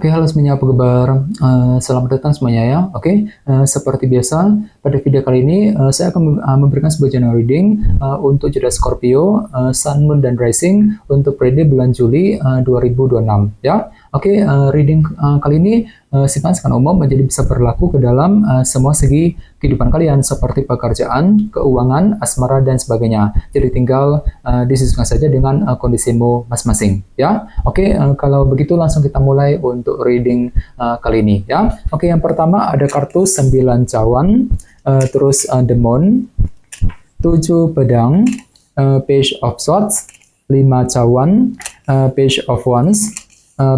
Oke, halo semuanya, apa kabar? Selamat datang semuanya ya. Oke, seperti biasa, pada video kali ini saya akan memberikan sebuah general reading untuk zodiak Scorpio, Sun, Moon, dan Rising untuk periode bulan Juli 2026 ya. Oke, reading kali ini sifatnya sangat umum, jadi bisa berlaku ke dalam semua segi kehidupan kalian seperti pekerjaan, keuangan, asmara, dan sebagainya. Jadi tinggal disesuaikan saja dengan kondisimu masing-masing ya. Oke, kalau begitu langsung kita mulai untuk reading kali ini ya. Oke, yang pertama ada kartu 9 cawan, terus The Moon, 7 pedang, Page of Swords, 5 cawan, Page of Wands,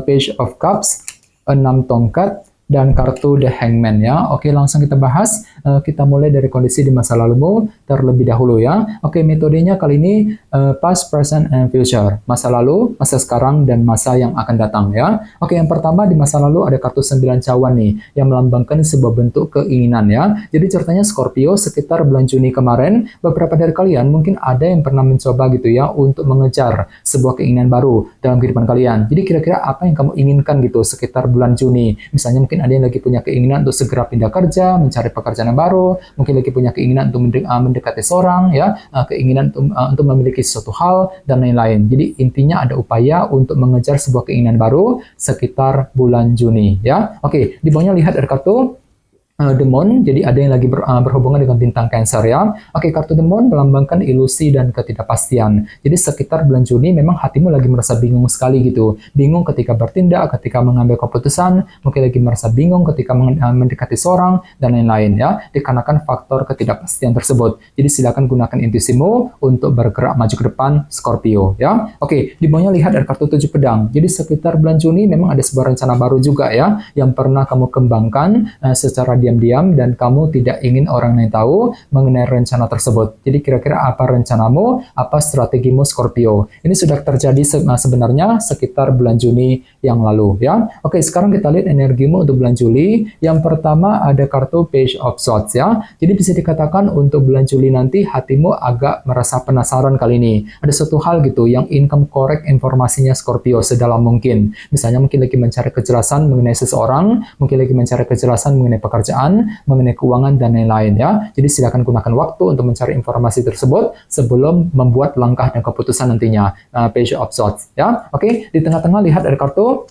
Page of Cups, 6 tongkat, dan kartu The Hangman ya. Oke, langsung kita bahas. Kita mulai dari kondisi di masa lalumu terlebih dahulu ya. Oke, metodenya kali ini past, present, and future. Masa lalu, masa sekarang, dan masa yang akan datang ya. Oke, yang pertama di masa lalu ada kartu 9 cawan nih yang melambangkan sebuah bentuk keinginan ya. Jadi ceritanya Scorpio sekitar bulan Juni kemarin, beberapa dari kalian mungkin ada yang pernah mencoba gitu ya untuk mengejar sebuah keinginan baru dalam kehidupan kalian. Jadi kira-kira apa yang kamu inginkan gitu sekitar bulan Juni? Misalnya mungkin ada yang lagi punya keinginan untuk segera pindah kerja, mencari pekerjaan yang baru, mungkin lagi punya keinginan untuk mendekati seorang, ya, keinginan untuk memiliki sesuatu hal, dan lain-lain. Jadi intinya ada upaya untuk mengejar sebuah keinginan baru sekitar bulan Juni, ya. Oke, di bawahnya lihat ada kartu Demon, jadi ada yang lagi berhubungan dengan bintang Cancer ya. Oke, kartu Demon melambangkan ilusi dan ketidakpastian. Jadi sekitar bulan Juni memang hatimu lagi merasa bingung sekali gitu. Bingung ketika bertindak, ketika mengambil keputusan, mungkin lagi merasa bingung ketika mendekati seorang, dan lain-lain ya. Dikarenakan faktor ketidakpastian tersebut. Jadi silakan gunakan intuisimu untuk bergerak maju ke depan Scorpio ya. Oke, di bawahnya lihat ada kartu 7 pedang. Jadi sekitar bulan Juni memang ada sebuah rencana baru juga ya, yang pernah kamu kembangkan secara diam-diam dan kamu tidak ingin orang lain tahu mengenai rencana tersebut. Jadi kira-kira apa rencanamu, apa strategimu Scorpio? Ini sudah terjadi sebenarnya sekitar bulan Juni yang lalu ya. Oke, sekarang kita lihat energimu untuk bulan Juli. Yang pertama ada kartu Page of Swords ya. Jadi bisa dikatakan untuk bulan Juli nanti hatimu agak merasa penasaran kali ini. Ada suatu hal gitu yang ingin kamu korek informasinya Scorpio sedalam mungkin. Misalnya mungkin lagi mencari kejelasan mengenai seseorang, mungkin lagi mencari kejelasan mengenai pekerjaan, mengenai keuangan, dan lain-lain ya. Jadi silakan gunakan waktu untuk mencari informasi tersebut sebelum membuat langkah dan keputusan nantinya. Page of Swords ya. Oke, di tengah-tengah lihat ada kartu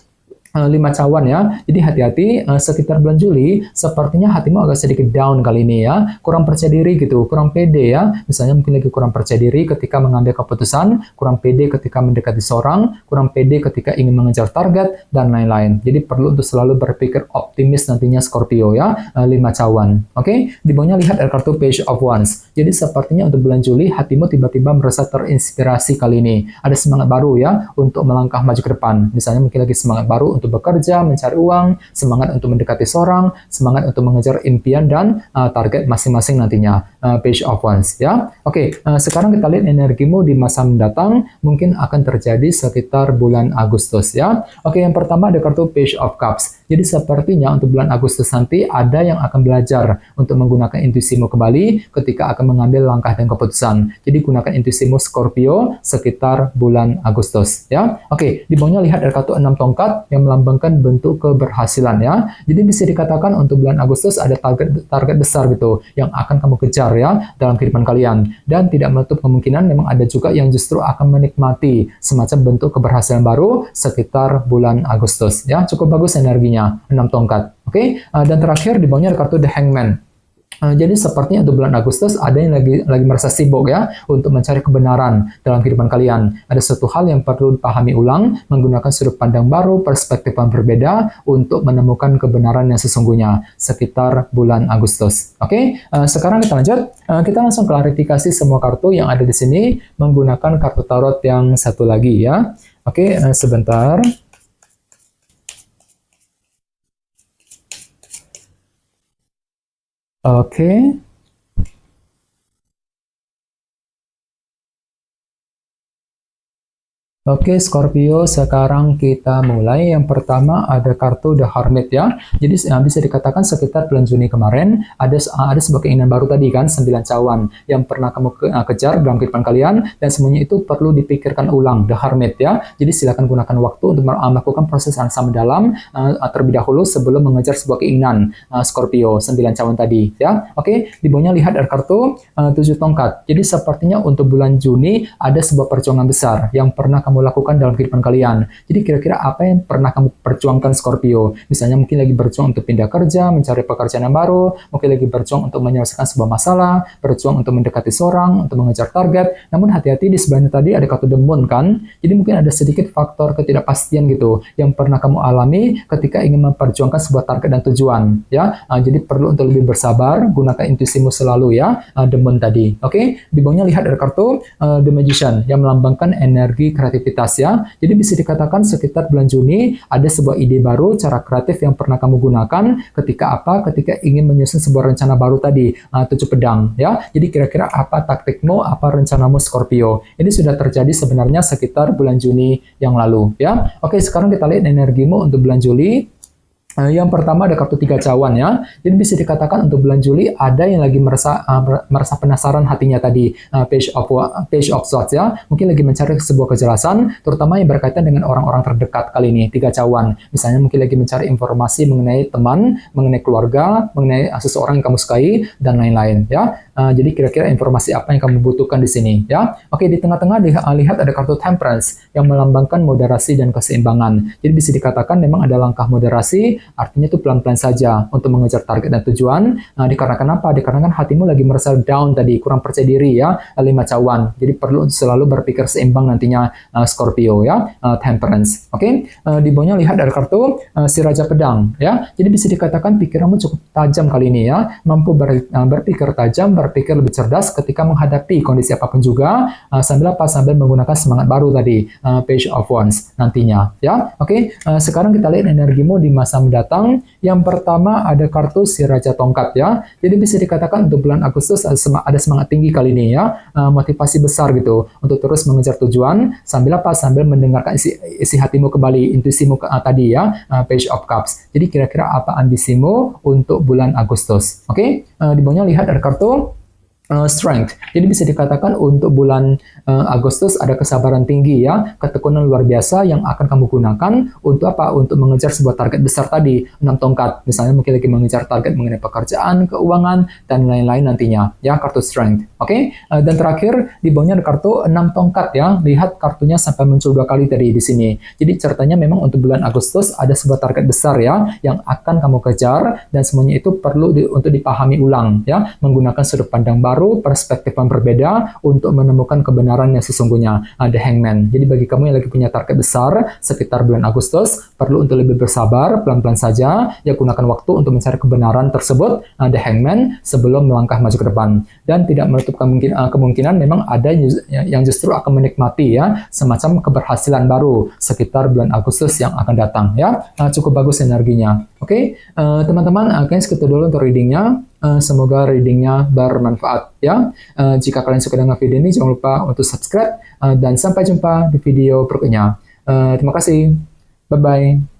5 cawan ya. Jadi hati-hati sekitar bulan Juli sepertinya hatimu agak sedikit down kali ini ya. Kurang percaya diri gitu, kurang pede ya. Misalnya mungkin lagi kurang percaya diri ketika mengambil keputusan, kurang pede ketika mendekati seorang, kurang pede ketika ingin mengejar target, dan lain-lain. Jadi perlu untuk selalu berpikir optimis nantinya Scorpio ya. 5 cawan. Oke, di bawahnya lihat ada kartu Page of Wands. Jadi sepertinya untuk bulan Juli hatimu tiba-tiba merasa terinspirasi kali ini. Ada semangat baru ya untuk melangkah maju ke depan. Misalnya mungkin lagi semangat baru untuk bekerja, mencari uang, semangat untuk mendekati seorang, semangat untuk mengejar impian dan target masing-masing nantinya. Page of Wands ya. Oke, sekarang kita lihat energimu di masa mendatang mungkin akan terjadi sekitar bulan Agustus ya. Oke, yang pertama ada kartu Page of Cups. Jadi sepertinya untuk bulan Agustus nanti ada yang akan belajar untuk menggunakan intuisimu kembali ketika akan mengambil langkah dan keputusan. Jadi gunakan intuisimu Scorpio sekitar bulan Agustus ya. Oke, di bawahnya lihat ada kartu 6 tongkat yang melambangkan bentuk keberhasilan ya. Jadi bisa dikatakan untuk bulan Agustus ada target besar gitu yang akan kamu kejar ya dalam kehidupan kalian, dan tidak menutup kemungkinan memang ada juga yang justru akan menikmati semacam bentuk keberhasilan baru sekitar bulan Agustus ya. Cukup bagus energinya 6 tongkat. Oke, dan terakhir di bawahnya ada kartu The Hangman. Jadi sepertinya untuk bulan Agustus ada yang lagi merasa sibuk ya untuk mencari kebenaran dalam kehidupan kalian. Ada suatu hal yang perlu dipahami ulang, menggunakan sudut pandang baru, perspektif yang berbeda untuk menemukan kebenaran yang sesungguhnya sekitar bulan Agustus. Oke, sekarang kita lanjut. Kita langsung klarifikasi semua kartu yang ada di sini menggunakan kartu tarot yang satu lagi ya. Oke, sebentar. Oke. Oke, Scorpio, sekarang kita mulai. Yang pertama ada kartu The Hermit ya. Jadi bisa dikatakan sekitar bulan Juni kemarin ada sebuah keinginan baru tadi kan, 9 cawan yang pernah kamu kejar dalam kehidupan kalian, dan semuanya itu perlu dipikirkan ulang, The Hermit ya. Jadi silakan gunakan waktu untuk melakukan proses yang sama dalam terlebih dahulu sebelum mengejar sebuah keinginan, Scorpio, 9 cawan tadi ya. Oke, di bawahnya lihat ada kartu 7 tongkat. Jadi sepertinya untuk bulan Juni ada sebuah perjuangan besar yang pernah kamu lakukan dalam kehidupan kalian. Jadi kira-kira apa yang pernah kamu perjuangkan, Scorpio? Misalnya mungkin lagi berjuang untuk pindah kerja, mencari pekerjaan yang baru, mungkin lagi berjuang untuk menyelesaikan sebuah masalah, berjuang untuk mendekati seorang, untuk mengejar target. Namun hati-hati, di sebelahnya tadi ada kartu The Moon kan? Jadi mungkin ada sedikit faktor ketidakpastian gitu yang pernah kamu alami ketika ingin memperjuangkan sebuah target dan tujuan ya. Jadi perlu untuk lebih bersabar, gunakan intuisimu selalu ya, The Moon tadi. Oke, di bawahnya lihat ada kartu The Magician yang melambangkan energi kreativitas ya. Jadi bisa dikatakan sekitar bulan Juni ada sebuah ide baru, cara kreatif yang pernah kamu gunakan ketika apa? Ketika ingin menyusun sebuah rencana baru tadi, 7 pedang ya. Jadi kira-kira apa taktikmu, apa rencanamu, Scorpio? Ini sudah terjadi sebenarnya sekitar bulan Juni yang lalu ya. Oke, sekarang kita lihat energimu untuk bulan Juli. Yang pertama ada kartu 3 cawan ya. Jadi bisa dikatakan untuk bulan Juli ada yang lagi merasa penasaran hatinya tadi, Page of Swords ya. Mungkin lagi mencari sebuah kejelasan, terutama yang berkaitan dengan orang-orang terdekat kali ini, 3 cawan. Misalnya mungkin lagi mencari informasi mengenai teman, mengenai keluarga, mengenai seseorang yang kamu sukai dan lain-lain ya. Jadi kira-kira informasi apa yang kamu butuhkan di sini ya. Oke, di tengah-tengah lihat ada kartu Temperance yang melambangkan moderasi dan keseimbangan. Jadi bisa dikatakan memang ada langkah moderasi. Artinya itu pelan-pelan saja untuk mengejar target dan tujuan. Dikarenakan apa? Dikarenakan hatimu lagi merasa down tadi, kurang percaya diri ya, 5 cawan. Jadi perlu selalu berpikir seimbang nantinya, Scorpio ya, Temperance. Oke, di bawahnya lihat ada kartu si Raja Pedang ya. Jadi bisa dikatakan pikiranmu cukup tajam kali ini ya, mampu berpikir tajam, berpikir lebih cerdas ketika menghadapi kondisi apapun juga, sambil menggunakan semangat baru tadi, Page of Wands nantinya ya. Oke, sekarang kita lihat energimu di masa mendatang. Yang pertama ada kartu si Raja Tongkat ya. Jadi bisa dikatakan untuk bulan Agustus ada semangat tinggi kali ini ya, motivasi besar gitu untuk terus mengejar tujuan sambil mendengarkan isi hatimu kembali, intuisimu tadi ya, Page of Cups. Jadi kira-kira apa ambisimu untuk bulan Agustus? Oke, di bawahnya lihat ada kartu strength. Jadi bisa dikatakan untuk bulan Agustus ada kesabaran tinggi ya, ketekunan luar biasa yang akan kamu gunakan untuk apa? Untuk mengejar sebuah target besar tadi, 6 tongkat. Misalnya mungkin lagi mengejar target mengenai pekerjaan, keuangan, dan lain-lain nantinya ya, kartu strength. Oke, dan terakhir di bawahnya ada kartu 6 tongkat ya. Lihat kartunya sampai muncul 2 kali tadi di sini. Jadi ceritanya memang untuk bulan Agustus ada sebuah target besar ya yang akan kamu kejar, dan semuanya itu perlu untuk dipahami ulang ya, menggunakan sudut pandang baru, perspektif yang berbeda untuk menemukan kebenaran yang sesungguhnya. The Hangman. Jadi bagi kamu yang lagi punya target besar sekitar bulan Agustus, perlu untuk lebih bersabar, pelan-pelan saja, ya gunakan waktu untuk mencari kebenaran tersebut, The Hangman, sebelum melangkah maju ke depan. Dan tidak menutup kemungkinan memang ada yang justru akan menikmati ya, semacam keberhasilan baru sekitar bulan Agustus yang akan datang ya. Cukup bagus energinya. Oke, teman-teman, kayaknya segitu dulu untuk readingnya. Semoga readingnya bermanfaat ya. Jika kalian suka dengan video ini, jangan lupa untuk subscribe, dan sampai jumpa di video berikutnya. Terima kasih. Bye-bye.